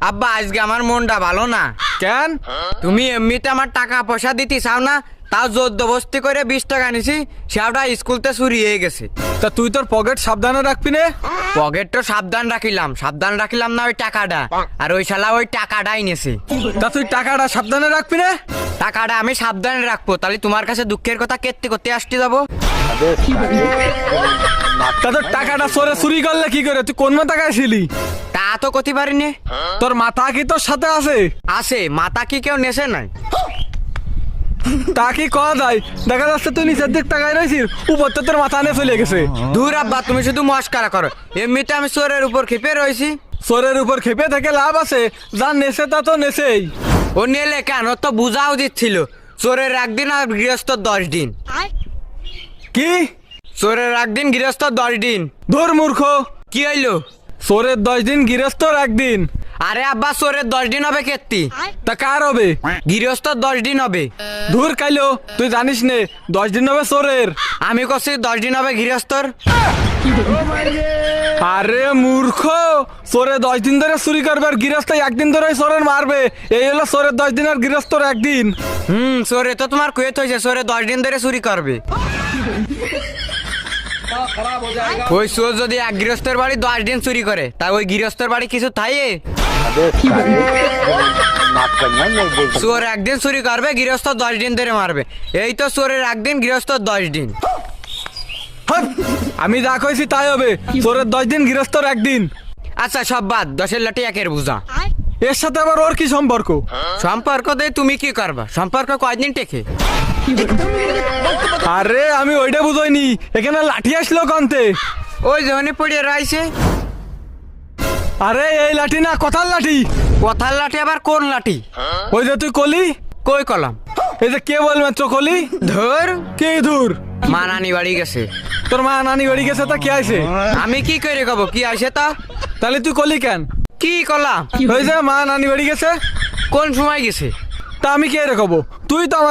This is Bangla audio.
আব্বা আজকে আমার মনটা ভালো না। কেন? তুমি এমনিতে আমার টাকা পয়সা দিতে চাও না, তাও জোরদবস্তি করে 20 টাকা নিছি, সেটা স্কুলতে চুরি হয়ে গেছে। তা তুই তোর পকেট সাবধানে রাখবি নে। পকেট তো সাবধান রাখিলাম না ওই টাকাটা, আর ওই শালা ওই টাকাটাই নেছে। তা তুই টাকাটা সাবধানে রাখবি নে। টাকাটা আমি সাবধানে রাখবো, তাহলে তোমার কাছে দুঃখের কথা কেটে করতে আসতে যাবো। তা তোর টাকাটা চোরে চুরি করলে কি করে? তুই কোন মাথায় ছিলি? তা তো করতে পারিনি। তোর মাথা কি তোর সাথে আছে? আছে, মাথা কি কেউ নেছে নাই? তা কি করা যায়? দেখা যাচ্ছে তুই নিচের দিক টাকায় রয়েছিস, উপর তো তোর মাথা নিয়ে চলে গেছে। দূর আব্বা, তুমি শুধু মস্কারা করো। এমনিতে আমি চোরের উপর খেপে রয়েছি। চোরের উপর খেপে থেকে লাভ আছে? যা নেছে তা তো নেছেই। ও নেলে কেন? ও তো বুঝাও দিচ্ছিল চোরের একদিন আর গৃহস্থ 10 দিন। কি? চোরের একদিন গৃহস্থ 10 দিন। ধর মূর্খ, কি হইলো? চোরের 10 দিন গৃহস্থর একদিন। আরে আব্বা, চোরের 10 দিন হবে কেত্তি, তা কার হবে? গৃহস্থ 10 দিন হবে। ধুর কাইলো, তুই জানিস নে 10 দিন হবে চোরের। আমি কছি 10 দিন হবে গৃহস্থর। আরে মূর্খ, চোরে 10 দিন ধরে চুরি করবে আর গৃহস্থ একদিন ধরে চোরের মারবে। এই হলো চোরের 10 দিন আর গৃহস্থর একদিন। চোরে তো তোমার কুয়েত হয়েছে, চোরে 10 দিন ধরে চুরি করবে। ওই চোর যদি এক গৃহস্থের বাড়ি 10 দিন চুরি করে, তা ওই গৃহস্থের বাড়ি কিছু থাইয়ে? চোর একদিন চুরি করবে, গৃহস্থ 10 দিন ধরে মারবে। এই তো চোরের একদিন, গৃহস্থ 10 দিন। হাট! আমি যা কইছি তাই হবে, চোরের 10 দিন গৃহস্থর একদিন। আচ্ছা সব বাদ, 10-এর লাঠি 1-এর বুঝা। এর সাথে আবার ওর কি সম্পর্ক? সম্পর্ক দিয়ে তুমি কি করবা? সম্পর্ক কয়দিন টেকে? আরে আমি ওইটা বুঝইনি, এখানে লাঠি আসলো কান্তে। ওই যখনই পড়িয়ে রয়েছে। আরে এই লাঠি না, কথার লাঠি। কথার লাঠি আবার কোন লাঠি? ওই যে তুই কলি, কই কলাম? এই যে কে বল মাত্র কলি। ধর, কে দূর? মা নানি বাড়ি গেছে। তোর মা নানি বাড়ি গেছে, তা কে আছে? আমি কি করে কব কি আসে তা? তাহলে তুই কলি কেন? কি কলাম? ওই যে মা নানি বাড়ি গেছে। কোন সময় গেছে? তা আমি কে রে কব? তুই তো আমার